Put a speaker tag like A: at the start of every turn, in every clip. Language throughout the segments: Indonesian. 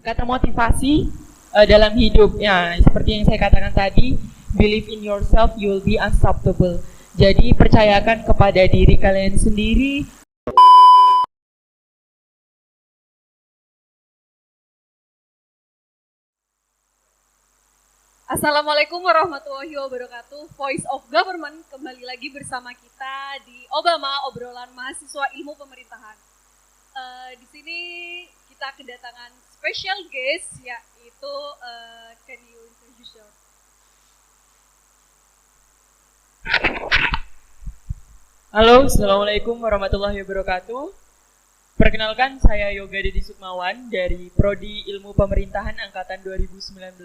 A: Kata motivasi dalam hidup, ya seperti yang saya katakan tadi, believe in yourself, you will be unstoppable. Jadi percayakan kepada diri kalian sendiri.
B: Assalamualaikum warahmatullahi wabarakatuh. Voice of Government kembali lagi bersama kita di Obama, obrolan mahasiswa ilmu pemerintahan. Di sini kita kedatangan special guest, yaitu can you introduce yourself?
A: Halo, assalamualaikum warahmatullahi wabarakatuh. Perkenalkan, saya Yoga Dedi Sukmawan dari Prodi Ilmu Pemerintahan Angkatan 2019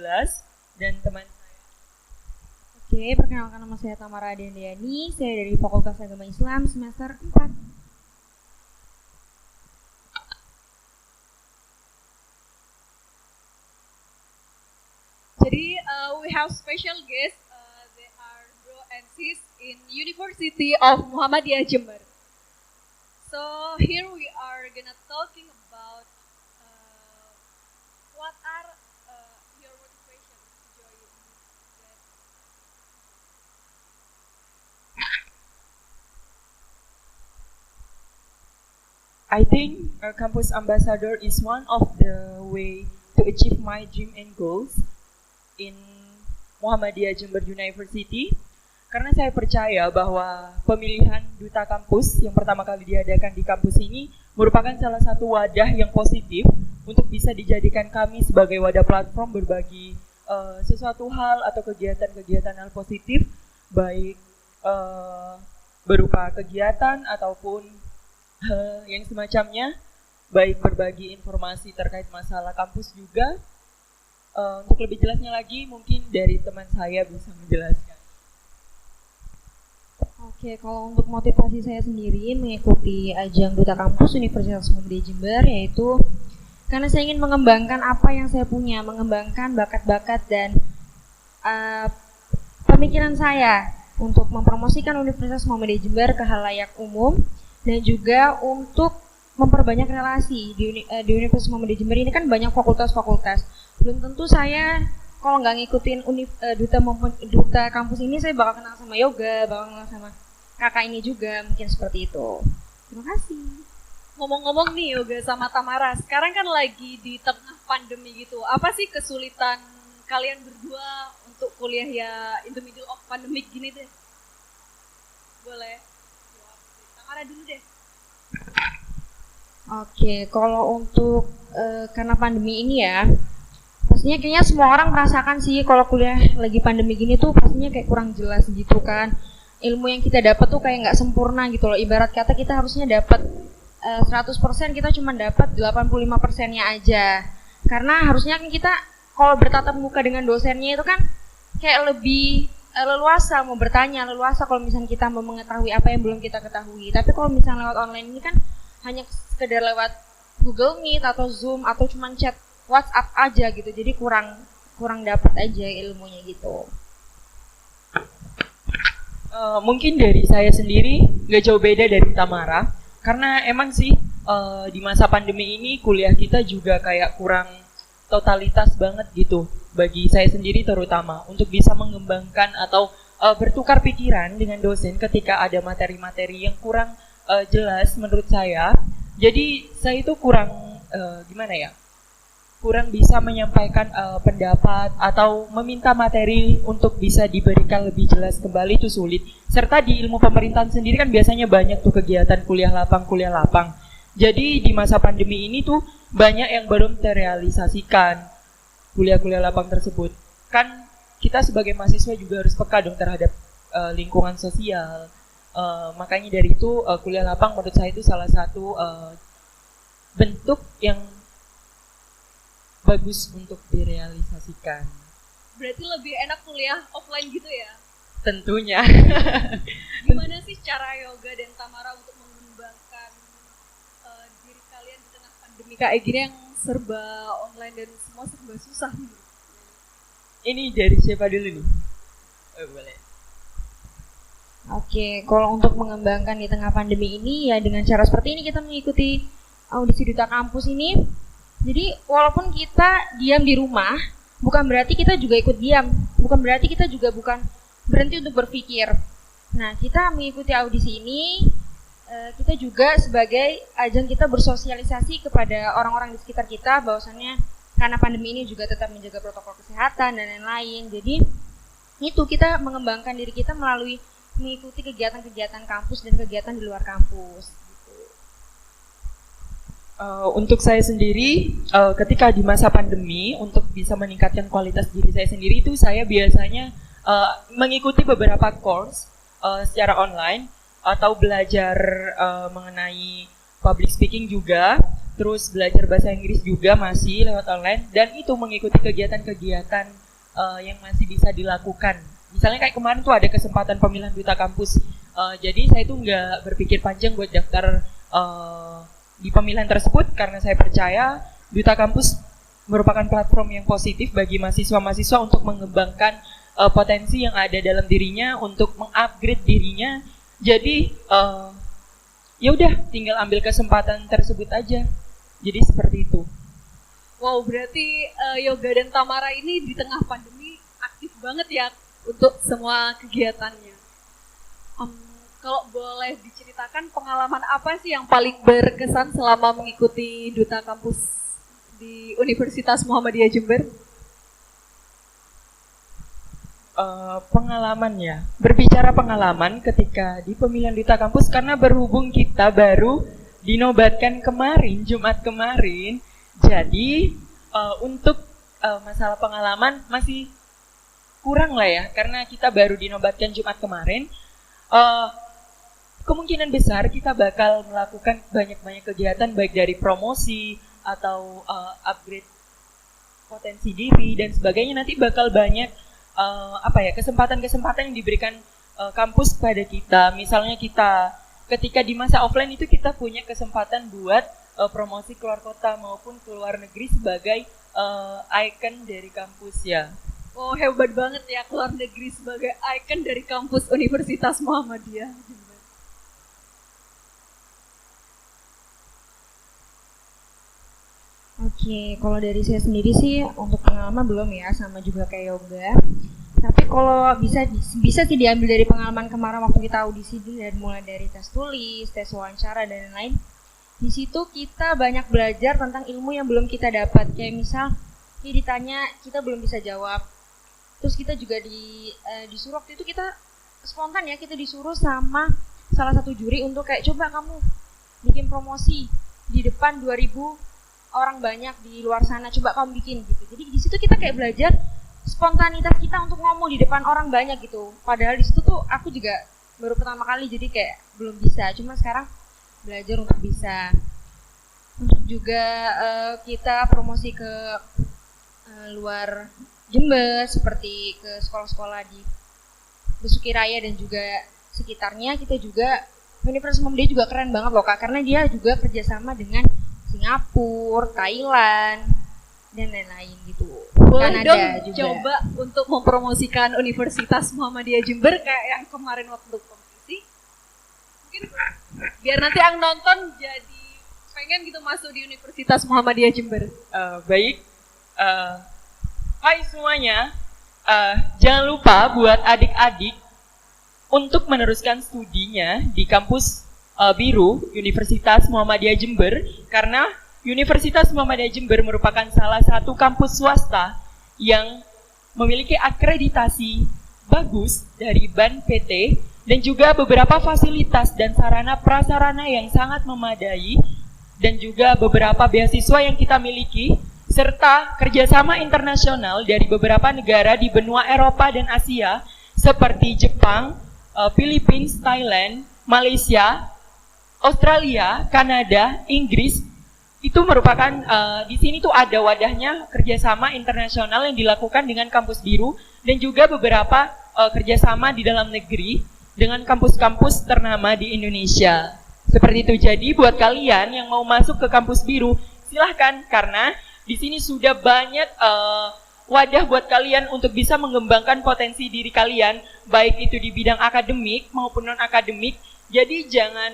A: dan teman saya.
C: Oke, perkenalkan nama saya Tamara Dendiani, saya dari Fakultas Agama Islam semester 4.
B: Jadi we have special guest, they are bro and sis in University of Muhammadiyah Jember. So here we are gonna talking about what are your motivation to join that.
A: I think campus ambassador is one of the way to achieve my dream and goals in Muhammadiyah Jember University. Karena saya percaya bahwa pemilihan duta kampus yang pertama kali diadakan di kampus ini merupakan salah satu wadah yang positif untuk bisa dijadikan kami sebagai wadah platform berbagi sesuatu hal atau kegiatan-kegiatan hal positif, baik berupa kegiatan ataupun yang semacamnya, baik berbagi informasi terkait masalah kampus juga. Untuk lebih jelasnya lagi, mungkin dari teman saya bisa menjelaskan.
C: Oke, kalau untuk motivasi saya sendiri mengikuti ajang Duta Kampus Universitas Muhammadiyah Jember, yaitu karena saya ingin mengembangkan apa yang saya punya, mengembangkan bakat-bakat dan pemikiran saya untuk mempromosikan Universitas Muhammadiyah Jember ke halayak umum dan juga untuk memperbanyak relasi di Universitas Muhammadiyah Jember ini kan banyak fakultas-fakultas. Belum tentu saya kalau nggak ngikutin duta kampus ini saya bakal kenal sama Yoga, bakal kenal sama kakak ini juga, mungkin seperti itu. Terima kasih.
B: Ngomong-ngomong nih Yoga sama Tamara, sekarang kan lagi di tengah pandemi gitu. Apa sih kesulitan kalian berdua untuk kuliah ya in the middle of pandemic gini deh? Boleh jawab Tamara dulu deh.
C: Oke, kalau untuk karena pandemi ini ya, pastinya kayaknya semua orang merasakan sih kalau kuliah lagi pandemi gini tuh pastinya kayak kurang jelas gitu kan. Ilmu yang kita dapat tuh kayak nggak sempurna gitu loh. Ibarat kata kita harusnya dapat 100%, kita cuma dapat 85%-nya aja. Karena harusnya kan kita kalau bertatap muka dengan dosennya itu kan kayak lebih leluasa mau bertanya, leluasa kalau misalnya kita mau mengetahui apa yang belum kita ketahui. Tapi kalau misalnya lewat online ini kan hanya sekedar lewat Google Meet atau Zoom atau cuma chat WhatsApp aja gitu. Jadi kurang dapat aja ilmunya gitu.
A: Mungkin dari saya sendiri nggak jauh beda dari Tamara, karena emang sih di masa pandemi ini kuliah kita juga kayak kurang totalitas banget gitu, bagi saya sendiri terutama untuk bisa mengembangkan atau bertukar pikiran dengan dosen ketika ada materi-materi yang kurang jelas menurut saya. Jadi saya itu kurang kurang bisa menyampaikan pendapat atau meminta materi untuk bisa diberikan lebih jelas kembali itu sulit. Serta di ilmu pemerintahan sendiri kan biasanya banyak tuh kegiatan kuliah lapang. Jadi di masa pandemi ini tuh banyak yang belum terrealisasikan kuliah-kuliah lapang tersebut. Kan kita sebagai mahasiswa juga harus peka dong terhadap lingkungan sosial. Makanya dari itu kuliah lapang menurut saya itu salah satu bentuk yang bagus untuk direalisasikan.
B: Berarti lebih enak kuliah offline gitu ya?
A: Tentunya.
B: Gimana sih cara Yoga dan Tamara untuk mengembangkan diri kalian di tengah pandemi kayak gini yang serba online dan semua serba susah nih?
A: Ini dari siapa dulu nih? Boleh.
C: Oke, kalau untuk mengembangkan di tengah pandemi ini ya dengan cara seperti ini kita mengikuti audisi duta kampus ini. Jadi walaupun kita diam di rumah, bukan berarti kita juga ikut diam, bukan berarti kita juga bukan berhenti untuk berpikir. Nah, kita mengikuti audisi ini, kita juga sebagai ajang kita bersosialisasi kepada orang-orang di sekitar kita bahwasannya karena pandemi ini juga tetap menjaga protokol kesehatan dan lain-lain. Jadi itu kita mengembangkan diri kita melalui mengikuti kegiatan-kegiatan kampus dan kegiatan di luar kampus.
A: Untuk saya sendiri, ketika di masa pandemi, untuk bisa meningkatkan kualitas diri saya sendiri itu saya biasanya mengikuti beberapa course secara online atau belajar mengenai public speaking juga, terus belajar bahasa Inggris juga masih lewat online, dan itu mengikuti kegiatan-kegiatan yang masih bisa dilakukan. Misalnya kayak kemarin tuh ada kesempatan pemilihan duta kampus, jadi saya tuh nggak berpikir panjang buat daftar di pemilihan tersebut karena saya percaya Duta Kampus merupakan platform yang positif bagi mahasiswa-mahasiswa untuk mengembangkan potensi yang ada dalam dirinya, untuk mengupgrade dirinya. Jadi ya udah tinggal ambil kesempatan tersebut aja. Jadi seperti itu.
B: Wow, berarti Yoga dan Tamara ini di tengah pandemi aktif banget ya untuk semua kegiatannya. Kalau boleh diceritakan pengalaman apa sih yang paling berkesan selama mengikuti Duta Kampus di Universitas Muhammadiyah Jember?
A: Pengalaman ya. Berbicara pengalaman ketika di pemilihan Duta Kampus, karena berhubung kita baru dinobatkan kemarin, Jumat kemarin, jadi untuk masalah pengalaman masih kurang lah ya, karena kita baru dinobatkan Jumat kemarin. Kemungkinan besar kita bakal melakukan banyak-banyak kegiatan baik dari promosi atau upgrade potensi diri dan sebagainya. Nanti bakal banyak kesempatan-kesempatan yang diberikan kampus kepada kita. Misalnya kita ketika di masa offline itu kita punya kesempatan buat promosi keluar kota maupun keluar negeri sebagai ikon dari kampus ya.
B: Oh, hebat banget ya, keluar negeri sebagai ikon dari kampus Universitas Muhammadiyah Jember.
C: Oke, kalau dari saya sendiri sih untuk pengalaman belum ya, sama juga kayak Yoga. Tapi kalau bisa sih diambil dari pengalaman kemarin waktu kita audisi dan mulai dari tes tulis, tes wawancara dan lain-lain. Di situ kita banyak belajar tentang ilmu yang belum kita dapat. Kayak misal ditanya kita belum bisa jawab. Terus kita juga disuruh waktu itu kita spontan ya, kita disuruh sama salah satu juri untuk kayak coba kamu bikin promosi di depan 2000 orang banyak di luar sana, coba kamu bikin gitu. Jadi di situ kita kayak belajar spontanitas kita untuk ngomong di depan orang banyak gitu. Padahal di situ tuh aku juga baru pertama kali, jadi kayak belum bisa. Cuma sekarang belajar untuk bisa. Untuk juga kita promosi ke luar Jember, seperti ke sekolah-sekolah di Besuki Raya dan juga sekitarnya. Kita juga Universitas Muhammadiyah juga keren banget loh Kak, karena dia juga kerjasama dengan Singapura, Thailand, dan lain-lain gitu.
B: Boleh
C: Kanada
B: dong
C: juga.
B: coba untuk mempromosikan Universitas Muhammadiyah Jember kayak yang kemarin waktu kompetisi. Mungkin biar nanti yang nonton jadi pengen gitu masuk di Universitas Muhammadiyah Jember.
A: Baik, hai semuanya, jangan lupa buat adik-adik untuk meneruskan studinya di kampus biru Universitas Muhammadiyah Jember, karena Universitas Muhammadiyah Jember merupakan salah satu kampus swasta yang memiliki akreditasi bagus dari BAN PT dan juga beberapa fasilitas dan sarana prasarana yang sangat memadai, dan juga beberapa beasiswa yang kita miliki serta kerjasama internasional dari beberapa negara di benua Eropa dan Asia seperti Jepang, Philippines, Thailand, Malaysia, Australia, Kanada, Inggris. Itu merupakan di sini tuh ada wadahnya kerjasama internasional yang dilakukan dengan kampus biru dan juga beberapa kerjasama di dalam negeri dengan kampus-kampus ternama di Indonesia. Seperti itu. Jadi buat kalian yang mau masuk ke kampus biru, silahkan, karena di sini sudah banyak wadah buat kalian untuk bisa mengembangkan potensi diri kalian, baik itu di bidang akademik maupun non akademik. Jadi jangan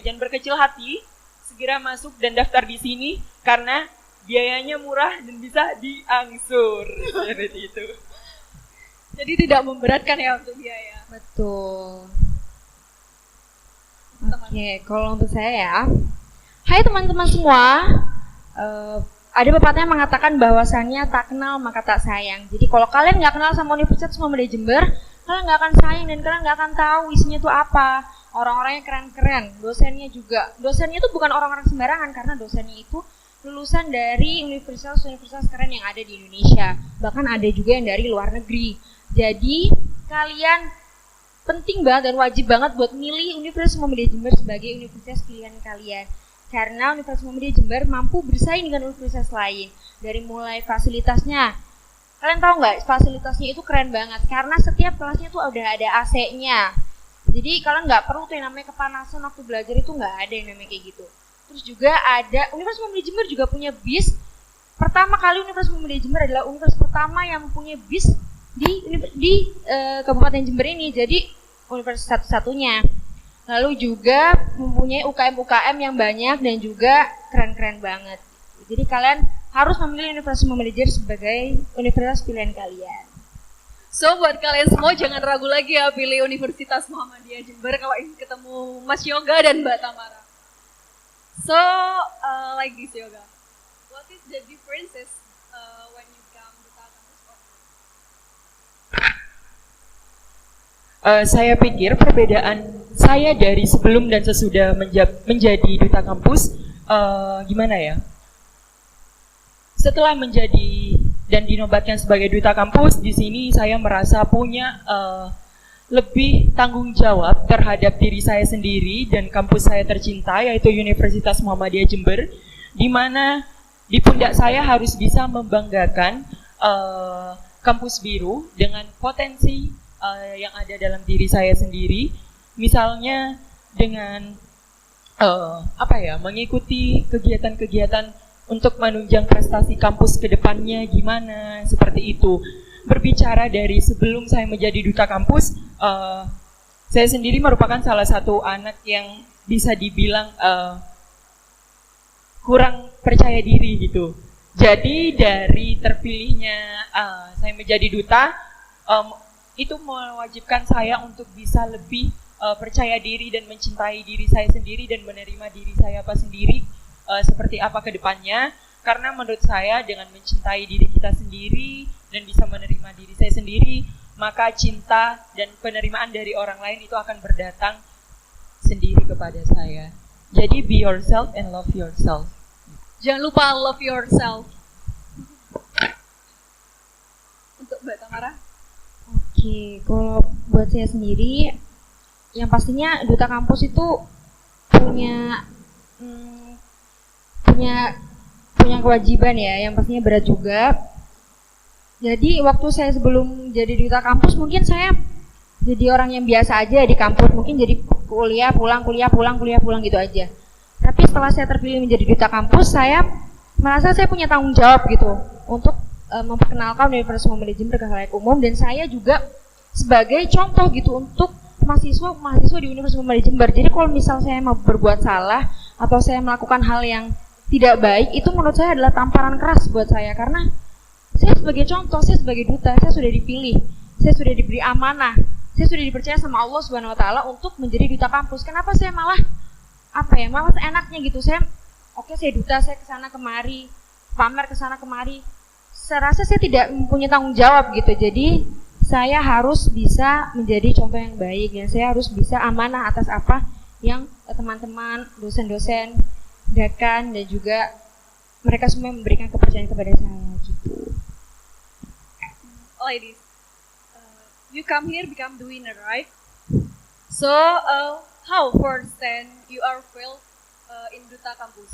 A: jangan berkecil hati, segera masuk dan daftar di sini, karena biayanya murah dan bisa diangsur seperti itu.
B: Jadi tidak memberatkan ya untuk biaya.
C: Betul. Oke, kalau untuk saya ya, hai teman-teman semua, ada pepatah yang mengatakan bahwasannya tak kenal maka tak sayang. Jadi kalau kalian nggak kenal sama Universitas Muhammadiyah Jember, kalian nggak akan sayang dan kalian nggak akan tahu isinya tuh apa. Orang-orangnya keren-keren, dosennya juga. Dosennya itu bukan orang-orang sembarangan karena dosennya itu lulusan dari universitas-universitas keren yang ada di Indonesia. Bahkan ada juga yang dari luar negeri. Jadi kalian penting banget dan wajib banget buat milih Universitas Muhammadiyah Jember sebagai universitas pilihan kalian. Karena Universitas Muhammadiyah Jember mampu bersaing dengan universitas lain. Dari mulai fasilitasnya. Kalian tahu nggak, fasilitasnya itu keren banget. Karena setiap kelasnya tuh udah ada AC-nya. Jadi kalian nggak perlu tuh yang namanya kepanasan waktu belajar, itu nggak ada yang namanya kayak gitu. Terus juga ada, Universitas Muhammadiyah Jember juga punya bis. Pertama kali Universitas Muhammadiyah Jember adalah universitas pertama yang mempunyai bis di Kabupaten Jember ini. Jadi universitas satu-satunya. Lalu juga mempunyai UKM-UKM yang banyak dan juga keren-keren banget. Jadi kalian harus memilih Universitas Muhammadiyah Jember sebagai universitas pilihan kalian.
B: So buat kalian semua jangan ragu lagi ya pilih Universitas Muhammadiyah Jember kalau ingin ketemu Mas Yoga dan Mbak Tamara. So like this Yoga, what is the differences when you come to campus?
A: Saya pikir perbedaan saya dari sebelum dan sesudah menjadi duta kampus gimana ya? Setelah menjadi dan dinobatkan sebagai duta kampus, di sini saya merasa punya lebih tanggung jawab terhadap diri saya sendiri dan kampus saya tercinta, yaitu Universitas Muhammadiyah Jember, di mana di pundak saya harus bisa membanggakan kampus biru dengan potensi yang ada dalam diri saya sendiri, misalnya dengan mengikuti kegiatan-kegiatan untuk menunjang prestasi kampus ke depannya gimana, seperti itu. Berbicara dari sebelum saya menjadi duta kampus, saya sendiri merupakan salah satu anak yang bisa dibilang kurang percaya diri gitu. Jadi dari terpilihnya saya menjadi duta, itu mewajibkan saya untuk bisa lebih percaya diri dan mencintai diri saya sendiri dan menerima diri saya sendiri seperti apa ke depannya. Karena menurut saya dengan mencintai diri kita sendiri dan bisa menerima diri saya sendiri, maka cinta dan penerimaan dari orang lain itu akan berdatang sendiri kepada saya. Jadi be yourself and love yourself.
B: Jangan lupa love yourself. Untuk Mbak Tamara?
C: Oke, kalau buat saya sendiri, yang pastinya duta kampus itu punya kewajiban ya, yang pastinya berat juga. Jadi waktu saya sebelum jadi duta kampus, mungkin saya jadi orang yang biasa aja di kampus, mungkin jadi kuliah pulang gitu aja. Tapi setelah saya terpilih menjadi duta kampus, saya merasa saya punya tanggung jawab gitu untuk memperkenalkan Universitas Muhammadiyah Jember ke khalayak umum, dan saya juga sebagai contoh gitu untuk mahasiswa di Universitas Muhammadiyah Jember. Jadi kalau misal saya mau berbuat salah atau saya melakukan hal yang tidak baik, itu menurut saya adalah tamparan keras buat saya, karena saya sebagai contoh, saya sebagai duta, saya sudah dipilih, saya sudah diberi amanah, saya sudah dipercaya sama Allah Subhanahu Wa Taala untuk menjadi duta kampus. Kenapa saya malah enaknya gitu, saya duta, saya kesana kemari, pamer kesana kemari, saya rasa saya tidak mempunyai tanggung jawab gitu. Jadi saya harus bisa menjadi contoh yang baik, dan saya harus bisa amanah atas apa yang teman-teman, dosen-dosen, dekan, dan juga mereka semua memberikan kepercayaan kepada saya gitu.
B: Ladies, you come here become the winner, right? So, how first then you are feel in Duta Campus?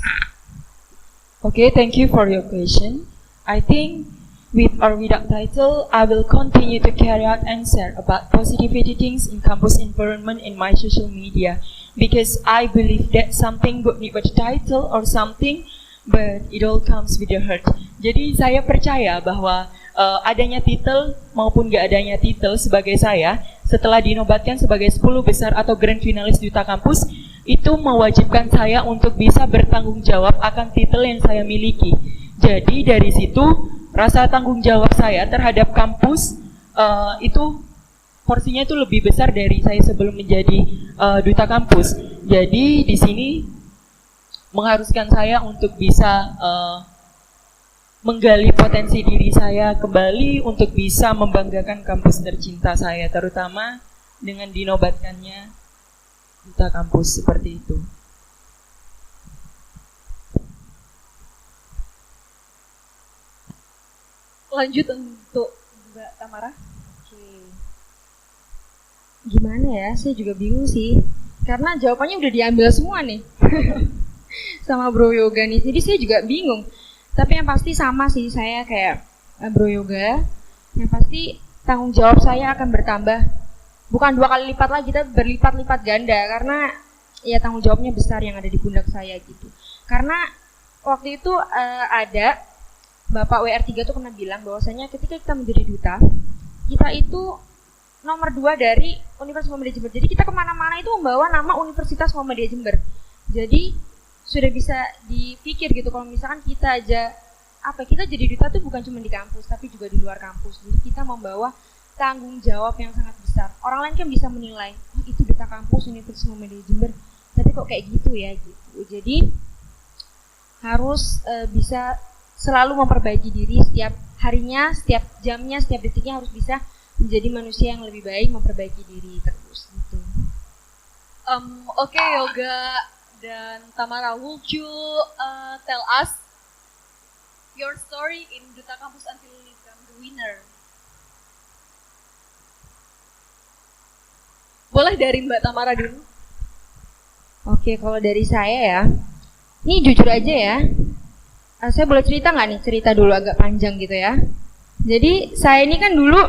A: Okay, thank you for your question. I think with or without title, I will continue to carry out and share about positivity things in campus environment in my social media, because I believe that something good need with title or something, but it all comes with the heart. Jadi saya percaya bahwa adanya titel maupun gak adanya titel sebagai saya, setelah dinobatkan sebagai 10 besar atau grand finalis Duta Kampus, itu mewajibkan saya untuk bisa bertanggung jawab akan titel yang saya miliki. Jadi dari situ rasa tanggung jawab saya terhadap kampus itu porsinya itu lebih besar dari saya sebelum menjadi duta kampus. Jadi di sini mengharuskan saya untuk bisa menggali potensi diri saya kembali untuk bisa membanggakan kampus tercinta saya, terutama dengan dinobatkannya duta kampus seperti itu.
B: Lanjut untuk Mbak Tamara.
C: Oke. Gimana ya? Saya juga bingung sih. Karena jawabannya udah diambil semua nih. Sama Bro Yoga nih. Jadi saya juga bingung. Tapi yang pasti sama sih, saya kayak Bro Yoga. Yang pasti tanggung jawab saya akan bertambah. Bukan 2 kali lipat lagi, tapi berlipat-lipat ganda. Karena ya tanggung jawabnya besar yang ada di pundak saya gitu. Karena waktu itu ada Bapak WR3 tuh pernah bilang bahwasanya ketika kita menjadi duta, kita itu nomor 2 dari Universitas Muhammadiyah Jember. Jadi kita kemana-mana itu membawa nama Universitas Muhammadiyah Jember. Jadi sudah bisa dipikir gitu kalau misalkan kita aja kita jadi duta tuh bukan cuma di kampus tapi juga di luar kampus. Jadi kita membawa tanggung jawab yang sangat besar. Orang lain kan bisa menilai, oh, itu duta kampus Universitas Muhammadiyah Jember, tapi kok kayak gitu ya gitu. Jadi harus bisa selalu memperbaiki diri setiap harinya, setiap jamnya, setiap detiknya harus bisa menjadi manusia yang lebih baik, memperbaiki diri terus gitu.
B: Oke, Yoga dan Tamara, would you tell us your story in Duta Kampus until you become the winner? Boleh dari Mbak Tamara dulu.
C: Oke, kalau dari saya ya, ini jujur aja ya. Saya boleh cerita nggak nih? Cerita dulu agak panjang gitu ya. Jadi saya ini kan dulu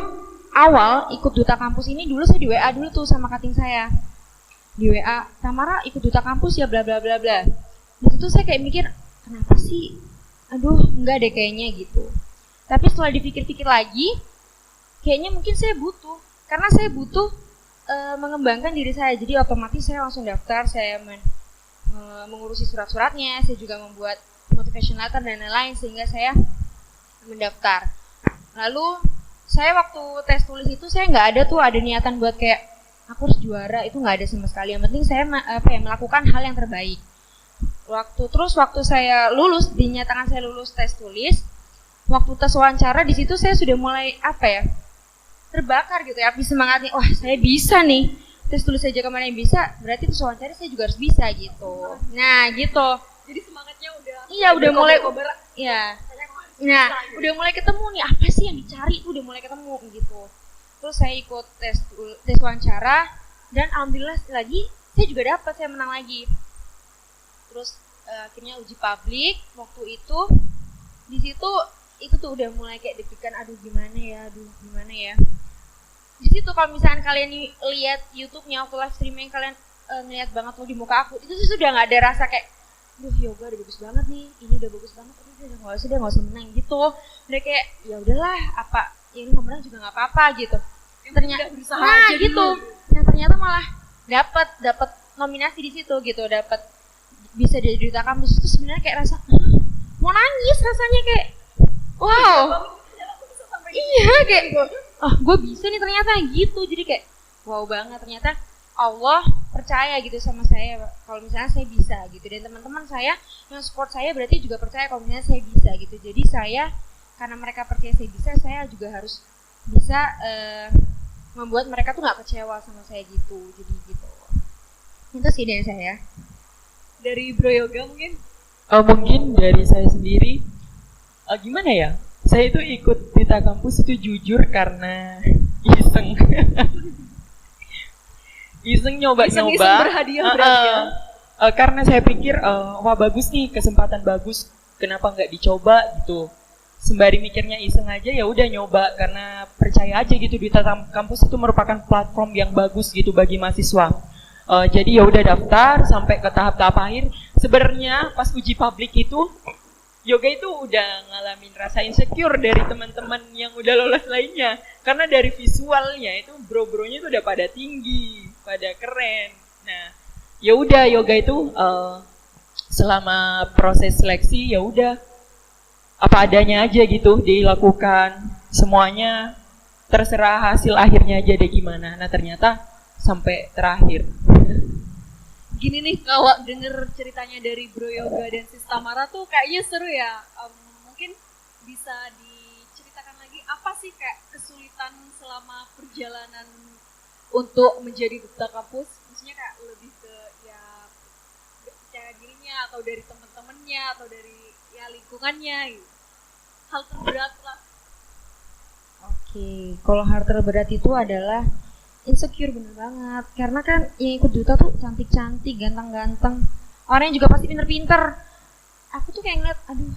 C: awal ikut duta kampus ini dulu saya di WA dulu tuh sama kating saya. Di WA, Tamara ikut duta kampus ya bla bla bla bla. Di situ saya kayak mikir, kenapa sih? Aduh, enggak deh kayaknya gitu. Tapi setelah dipikir-pikir lagi, kayaknya mungkin saya butuh. Karena saya butuh mengembangkan diri saya. Jadi otomatis saya langsung daftar, saya mengurusi surat-suratnya, saya juga membuat motivation letter dan lain-lain sehingga saya mendaftar. Lalu saya waktu tes tulis itu saya nggak ada niatan buat kayak aku harus juara, itu nggak ada sama sekali. Yang penting saya melakukan hal yang terbaik. Waktu saya lulus, dinyatakan saya lulus tes tulis. Waktu tes wawancara di situ saya sudah mulai terbakar gitu ya, api semangatnya. Wah, saya bisa nih. Tes tulis saja kemarin bisa, berarti tes wawancara saya juga harus bisa gitu. Nah, gitu.
B: Jadi semangatnya
C: udah mulai iya. Nah, udah mulai ketemu nih apa sih yang dicari, udah mulai ketemu gitu. Terus saya ikut tes wawancara dan alhamdulillah lagi saya juga dapat, saya menang lagi. Terus akhirnya uji publik waktu itu di situ itu tuh udah mulai kayak deg-degan, aduh gimana ya. Di situ kalau misalkan kalian lihat YouTube-nya waktu live streaming kalian ngeliat banget tuh di muka aku, itu tuh sudah nggak ada rasa kayak duh yoga udah bagus banget nih, ini udah bagus banget, udah nggak usah menang gitu. Udah kayak ya udahlah, apa ini mau menang juga nggak apa-apa gitu. Ternyata gitu. Nah ternyata malah dapat nominasi di situ gitu, dapat bisa jadi duta kampus. Itu sebenarnya kayak rasa mau nangis rasanya, kayak wow. Iya kayak gue bisa nih ternyata gitu. Jadi kayak wow banget, ternyata Allah percaya gitu sama saya kalau misalnya saya bisa gitu, dan teman-teman saya yang support saya berarti juga percaya kalau misalnya saya bisa gitu. Jadi saya, karena mereka percaya saya bisa, saya juga harus bisa membuat mereka tuh nggak kecewa sama saya gitu. Jadi gitu. Itu sih dari saya.
B: Dari Bro Yoga mungkin?
A: Mungkin dari saya sendiri, gimana ya? Saya itu ikut duta kampus itu jujur karena iseng. Iseng nyoba
B: berhadiah.
A: Karena saya pikir wah bagus nih, kesempatan bagus, kenapa nggak dicoba gitu. Sembari mikirnya iseng aja, ya udah nyoba karena percaya aja gitu, duta kampus itu merupakan platform yang bagus gitu bagi mahasiswa. Jadi ya udah daftar sampai ke tahap akhir. Sebenarnya pas uji publik itu Yoga itu udah ngalamin rasa insecure dari teman-teman yang udah lolos lainnya, karena dari visualnya itu bro-bronya itu udah pada tinggi, pada keren. Nah, ya udah Yoga itu selama proses seleksi ya udah apa adanya aja gitu dilakukan, semuanya terserah hasil akhirnya aja deh gimana. Nah ternyata sampai terakhir.
B: Gini nih, kalau denger ceritanya dari Bro Yoga dan Sis Tamara tuh kayaknya seru ya. Mungkin bisa diceritakan lagi apa sih kayak kesulitan selama perjalanan untuk menjadi duta kampus? Maksudnya kayak lebih ke ya percaya dirinya atau dari teman-temannya atau dari ya lingkungannya gitu. Hal terberat lah.
C: Oke, kalau hal terberat itu adalah insecure, bener banget. Karena kan yang ikut duta tuh cantik-cantik, ganteng-ganteng. Orangnya juga pasti pinter-pinter. Aku tuh kayak ngeliat, aduh,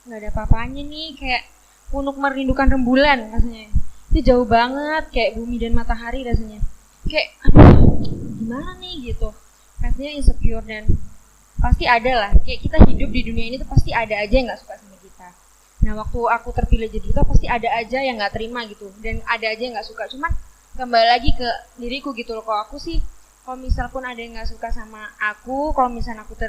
C: nggak ada apa-apanya nih. Kayak punuk merindukan rembulan rasanya. Itu jauh banget, kayak bumi dan matahari rasanya. Kayak, aduh, gimana nih gitu. Rasanya insecure dan pasti ada lah. Kayak kita hidup di dunia ini tuh pasti ada aja yang nggak suka sama kita. Nah, waktu aku terpilih jadi duta pasti ada aja yang nggak terima gitu. Dan ada aja yang nggak suka. Cuman kembali lagi ke diriku gitu loh. Kalau aku sih, kalau misal pun ada yang nggak suka sama aku, kalau misalnya aku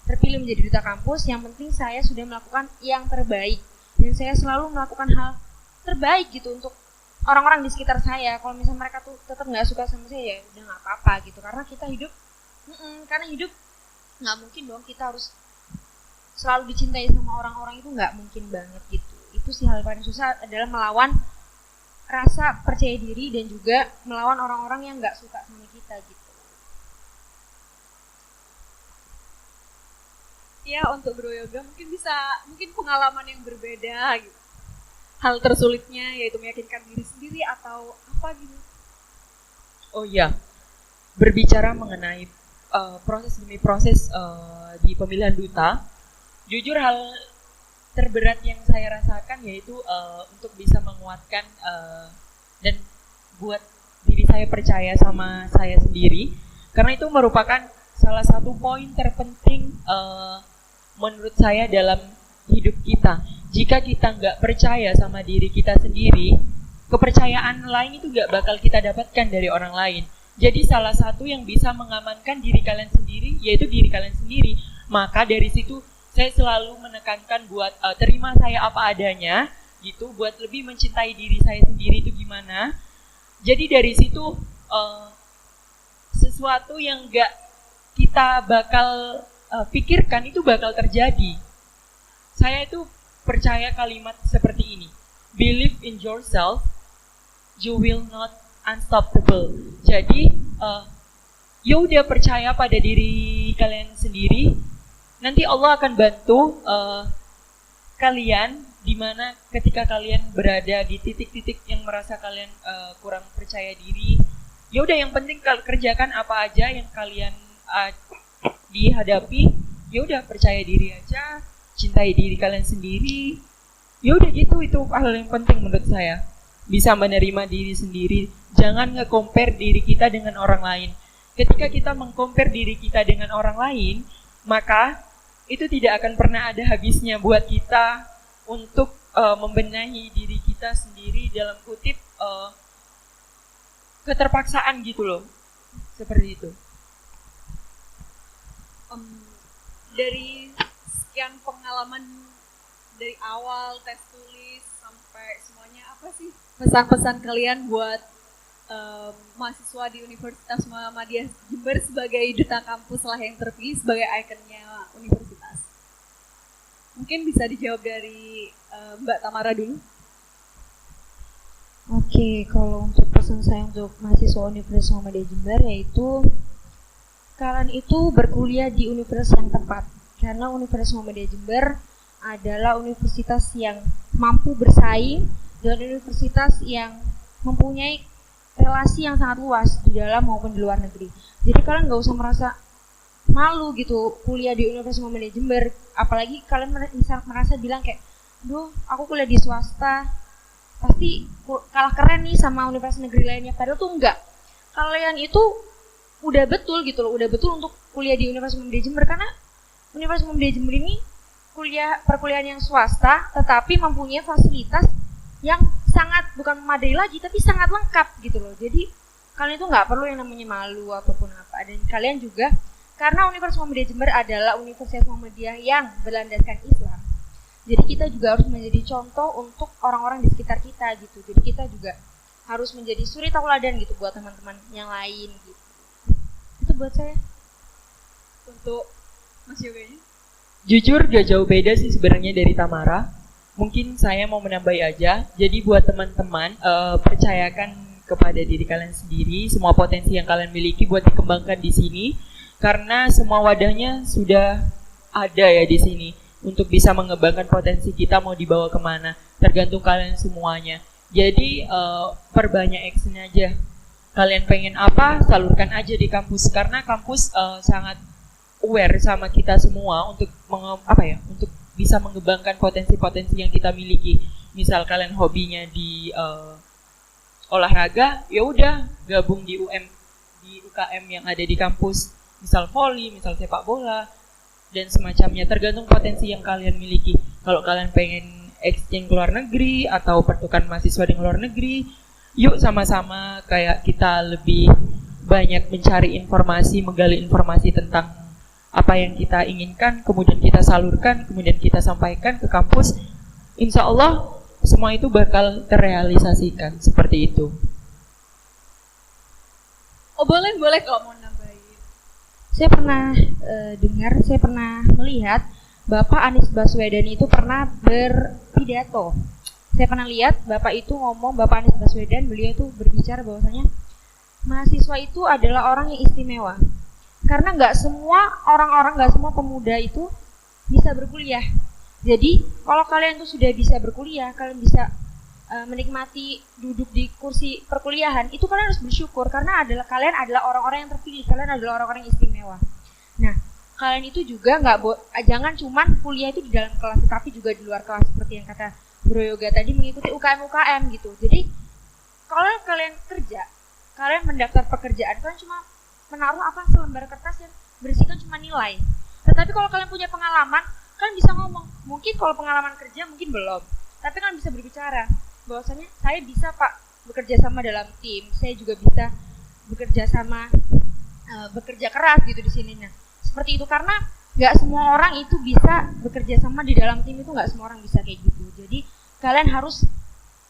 C: terpilih menjadi duta kampus, yang penting saya sudah melakukan yang terbaik dan saya selalu melakukan hal terbaik gitu untuk orang-orang di sekitar saya. Kalau misalnya mereka tuh tetap nggak suka sama saya, ya udah nggak apa-apa gitu. Karena kita hidup, karena hidup nggak mungkin dong kita harus selalu dicintai sama orang-orang, itu nggak mungkin banget gitu. Itu sih hal paling susah adalah melawan rasa percaya diri dan juga melawan orang-orang yang nggak suka sama kita gitu.
B: Ya untuk Bro Yoga mungkin pengalaman yang berbeda gitu. Hal tersulitnya yaitu meyakinkan diri sendiri atau apa gitu.
A: Oh iya, berbicara mengenai proses demi proses di pemilihan duta, jujur hal terberat yang saya rasakan yaitu untuk bisa menguatkan dan buat diri saya percaya sama saya sendiri, karena itu merupakan salah satu poin terpenting menurut saya dalam hidup kita. Jika kita nggak percaya sama diri kita sendiri, kepercayaan lain itu nggak bakal kita dapatkan dari orang lain. Jadi salah satu yang bisa mengamankan diri kalian sendiri yaitu diri kalian sendiri. Maka dari situ saya selalu menekankan buat terima saya apa adanya gitu, buat lebih mencintai diri saya sendiri itu gimana. Jadi dari situ sesuatu yang gak kita bakal pikirkan itu bakal terjadi. Saya itu percaya kalimat seperti ini, believe in yourself, you will not unstoppable. Jadi ya udah percaya pada diri kalian sendiri. Nanti Allah akan bantu kalian dimana ketika kalian berada di titik-titik yang merasa kalian kurang percaya diri. Ya udah yang penting kerjakan apa aja yang kalian dihadapi. Ya udah percaya diri aja, cintai diri kalian sendiri. Ya udah gitu, itu hal yang penting menurut saya. Bisa menerima diri sendiri. Jangan nge-compare diri kita dengan orang lain. Ketika kita meng-compare diri kita dengan orang lain, maka itu tidak akan pernah ada habisnya buat kita untuk membenahi diri kita sendiri dalam kutip keterpaksaan gitu loh. Seperti itu.
B: Dari sekian pengalaman dari awal tes tulis sampai semuanya, apa sih pesan-pesan kalian buat mahasiswa di Universitas Muhammadiyah Jember sebagai duta kampus lah yang terpilih sebagai ikonnya universitas? Mungkin bisa dijawab dari Mbak Tamara dulu.
C: Oke, kalau untuk pesan saya untuk mahasiswa Universitas Muhammadiyah Jember yaitu kalian itu berkuliah di universitas yang tepat. Karena Universitas Muhammadiyah Jember adalah universitas yang mampu bersaing dan universitas yang mempunyai relasi yang sangat luas di dalam maupun di luar negeri. Jadi kalian nggak usah merasa malu gitu kuliah di Universitas Muhammadiyah Jember. Apalagi kalian misal merasa bilang kayak, duh aku kuliah di swasta, pasti kalah keren nih sama universitas negeri lainnya. Padahal tuh enggak. Kalian itu udah betul gitu loh, udah betul untuk kuliah di Universitas Muhammadiyah Jember. Karena Universitas Muhammadiyah Jember ini perkuliahan yang swasta tetapi mempunyai fasilitas yang sangat bukan memadai lagi tapi sangat lengkap gitu loh. Jadi kalian itu nggak perlu yang namanya malu ataupun apa. Dan kalian juga karena Universitas Muhammadiyah Jember adalah universitas Muhammadiyah yang berlandaskan Islam. Jadi kita juga harus menjadi contoh untuk orang-orang di sekitar kita gitu. Jadi kita juga harus menjadi suri tauladan gitu buat teman-teman yang lain gitu. Itu buat saya.
B: Untuk Mas Yoga ini?
A: Jujur gak jauh beda sih sebenarnya dari Tamara. Mungkin saya mau menambahi aja. Jadi buat teman-teman, percayakan kepada diri kalian sendiri semua potensi yang kalian miliki buat dikembangkan di sini. Karena semua wadahnya sudah ada ya di sini untuk bisa mengembangkan potensi kita mau dibawa kemana. Tergantung kalian semuanya. Jadi perbanyak action aja. Kalian pengen apa, salurkan aja di kampus. Karena kampus sangat aware sama kita semua untuk untuk bisa mengembangkan potensi-potensi yang kita miliki. Misal kalian hobinya di olahraga, ya udah gabung di UKM yang ada di kampus. Misal voli, misal sepak bola dan semacamnya. Tergantung potensi yang kalian miliki. Kalau kalian pengen exchange ke luar negeri atau pertukaran mahasiswa di luar negeri, yuk sama-sama kayak kita lebih banyak mencari informasi, menggali informasi tentang apa yang kita inginkan, kemudian kita salurkan, kemudian kita sampaikan ke kampus. Insya Allah semua itu bakal terrealisasikan seperti itu.
B: Oh boleh kalau mau nambahin.
C: Saya pernah saya pernah melihat Bapak Anies Baswedan itu pernah berpidato. Saya pernah lihat Bapak itu ngomong, Bapak Anies Baswedan, beliau itu berbicara bahwasanya mahasiswa itu adalah orang yang istimewa. Karena nggak semua orang-orang, nggak semua pemuda itu bisa berkuliah. Jadi kalau kalian tuh sudah bisa berkuliah, kalian bisa menikmati duduk di kursi perkuliahan, itu kalian harus bersyukur karena kalian adalah orang-orang yang terpilih, kalian adalah orang-orang yang istimewa. Nah, kalian itu juga jangan cuman kuliah itu di dalam kelas, tapi juga di luar kelas seperti yang kata Bro Yoga tadi, mengikuti UKM gitu. Jadi kalau kalian kerja, kalian mendaftar pekerjaan, kalian cuma menaruh selembar kertas yang berisikan cuma nilai. Tetapi kalau kalian punya pengalaman, kalian bisa ngomong. Mungkin kalau pengalaman kerja mungkin belum, tapi kalian bisa berbicara bahwasanya saya bisa Pak bekerja sama dalam tim, saya juga bisa bekerja sama bekerja keras gitu di sini. Nah, seperti itu karena nggak semua orang itu bisa bekerja sama di dalam tim, itu nggak semua orang bisa kayak gitu. Jadi kalian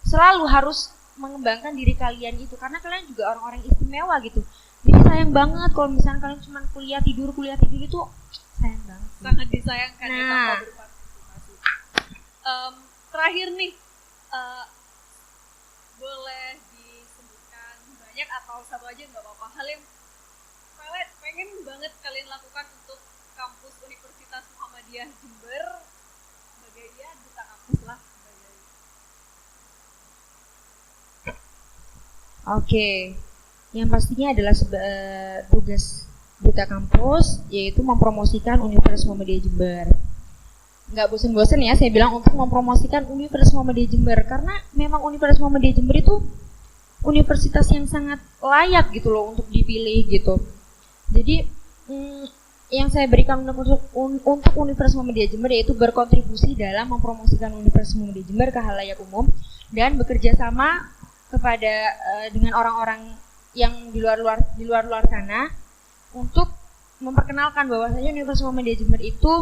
C: selalu harus mengembangkan diri kalian itu karena kalian juga orang-orang istimewa gitu. Jadi sayang banget kalau misalnya kalian cuma kuliah tidur itu sayang banget.
B: Sangat disayangkan ya tanpa
C: Nah,
B: berpartisipasi. Terakhir nih, boleh disebutkan banyak atau satu aja nggak apa-apa, hal yang kalian pengen banget kalian lakukan untuk kampus Universitas Muhammadiyah Jember sebagai duta kampus lah.
C: Oke. Yang pastinya adalah tugas duta kampus yaitu mempromosikan Universitas Muhammadiyah Jember. Nggak bosan-bosan ya saya bilang untuk mempromosikan Universitas Muhammadiyah Jember karena memang Universitas Muhammadiyah Jember itu universitas yang sangat layak gitu loh untuk dipilih gitu. Jadi yang saya berikan untuk Universitas Muhammadiyah Jember yaitu berkontribusi dalam mempromosikan Universitas Muhammadiyah Jember ke halayak umum dan bekerja sama kepada dengan orang-orang yang di luar sana untuk memperkenalkan bahwasanya Universitas Muhammadiyah Jember itu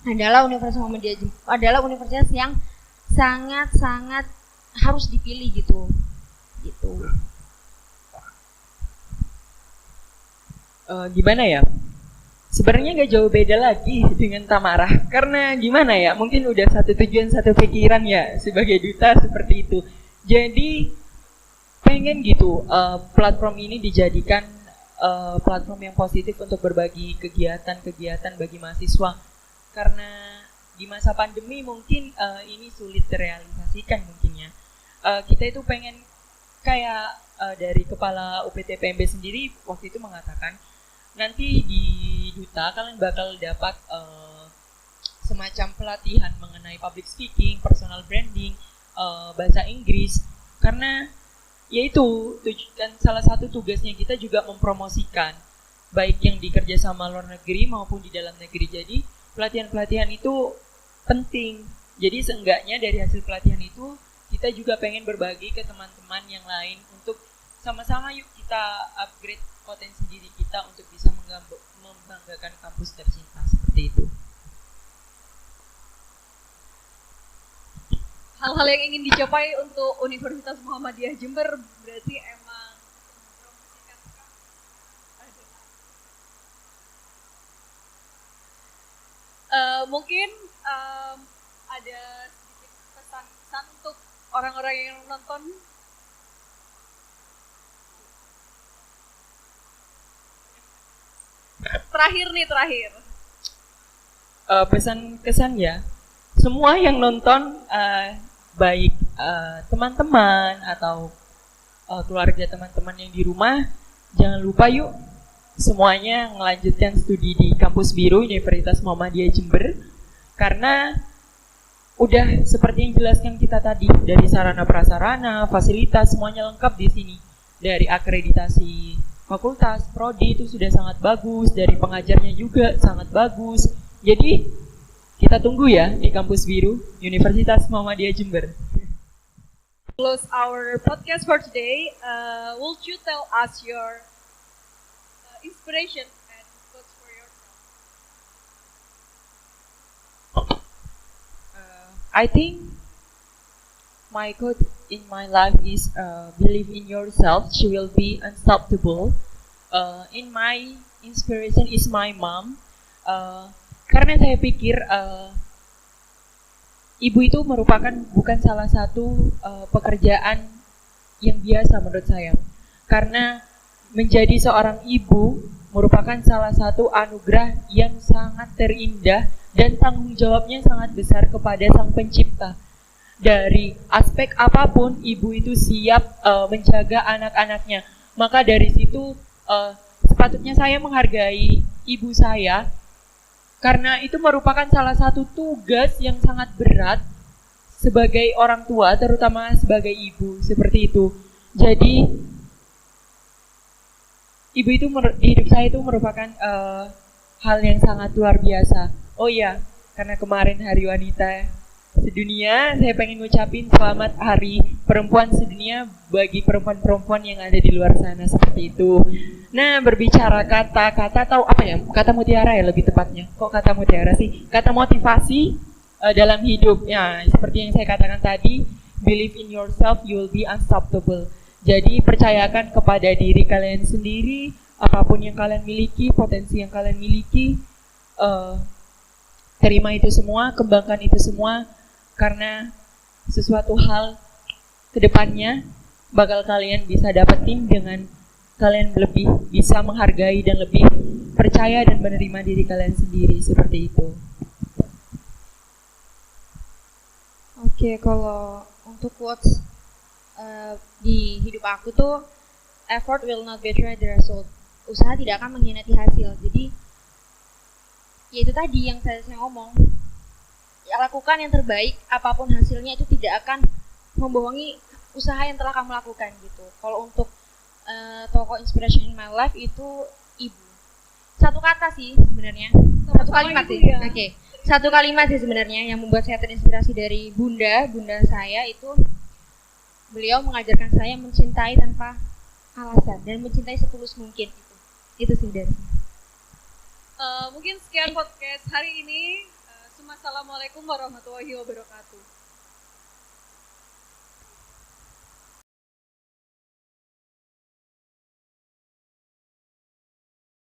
C: adalah universitas yang sangat harus dipilih gitu.
A: Gimana ya? Sebenarnya nggak jauh beda lagi dengan Tamara. Karena gimana ya? Mungkin udah satu tujuan, satu pikiran ya sebagai duta seperti itu. Jadi pengen gitu platform ini dijadikan platform yang positif untuk berbagi kegiatan-kegiatan bagi mahasiswa. Karena di masa pandemi mungkin ini sulit terrealisasikan mungkinnya. Kita itu pengen kayak dari kepala UPT-PMB sendiri waktu itu mengatakan nanti di duta kalian bakal dapat semacam pelatihan mengenai public speaking, personal branding, bahasa Inggris. Karena yaitu kan salah satu tugasnya kita juga mempromosikan baik yang dikerja sama luar negeri maupun di dalam negeri. Jadi pelatihan-pelatihan itu penting. Jadi seenggaknya dari hasil pelatihan itu kita juga pengen berbagi ke teman-teman yang lain untuk sama-sama yuk kita upgrade potensi diri kita untuk bisa membanggakan kampus tercinta seperti itu.
B: hal-hal yang ingin dicapai untuk Universitas Muhammadiyah Jember berarti emang mempromosikan mungkin ada sedikit pesan-pesan untuk orang-orang yang nonton. Terakhir.
A: Pesan kesan ya, semua yang nonton baik teman-teman atau keluarga teman-teman yang di rumah, jangan lupa yuk semuanya melanjutkan studi di Kampus Biru Universitas Muhammadiyah Jember, karena udah seperti yang jelaskan kita tadi, dari sarana prasarana, fasilitas semuanya lengkap di sini. Dari akreditasi fakultas, prodi itu sudah sangat bagus, dari pengajarnya juga sangat bagus. Jadi kita tunggu ya di Kampus Biru Universitas Muhammadiyah Jember.
B: Close our podcast for today. Would you tell us your inspiration and quotes for yourself?
A: I think my quote in my life is believe in yourself, she will be unstoppable. In my inspiration is my mom. Karena saya pikir ibu itu merupakan bukan salah satu pekerjaan yang biasa menurut saya. Karena menjadi seorang ibu merupakan salah satu anugerah yang sangat terindah dan tanggung jawabnya sangat besar kepada Sang Pencipta. Dari aspek apapun, ibu itu siap menjaga anak-anaknya. Maka dari situ sepatutnya saya menghargai ibu saya, karena itu merupakan salah satu tugas yang sangat berat sebagai orang tua, terutama sebagai ibu, seperti itu. Jadi, ibu itu di hidup saya itu merupakan hal yang sangat luar biasa. Oh iya, karena kemarin Hari Wanita Sedunia, saya pengen ngucapin selamat Hari Perempuan Sedunia bagi perempuan-perempuan yang ada di luar sana, seperti itu. Nah, berbicara kata-kata atau apa ya? Kata mutiara ya lebih tepatnya. Kok kata mutiara sih? Kata motivasi dalam hidup. Ya, seperti yang saya katakan tadi, believe in yourself, you will be unstoppable. Jadi, percayakan kepada diri kalian sendiri, apapun yang kalian miliki, potensi yang kalian miliki, terima itu semua, kembangkan itu semua, karena sesuatu hal ke depannya bakal kalian bisa dapetin dengan kalian lebih bisa menghargai dan lebih percaya dan menerima diri kalian sendiri, seperti itu.
C: Oke, kalau untuk quotes di hidup aku tuh, effort will not betray the result. Usaha tidak akan mengkhianati hasil. Jadi, ya itu tadi yang saya ngomong. Ya, lakukan yang terbaik, apapun hasilnya itu tidak akan membohongi usaha yang telah kamu lakukan gitu. Kalau untuk tokoh inspiration in my life itu ibu. Satu kata sih sebenarnya. Satu kalimat sih.
B: Ya.
C: Oke. Satu kalimat sih sebenarnya yang membuat saya terinspirasi dari bunda saya itu, beliau mengajarkan saya mencintai tanpa alasan dan mencintai setulus mungkin itu. Itu sih dari.
B: Mungkin sekian podcast hari ini. Assalamualaikum warahmatullahi wabarakatuh.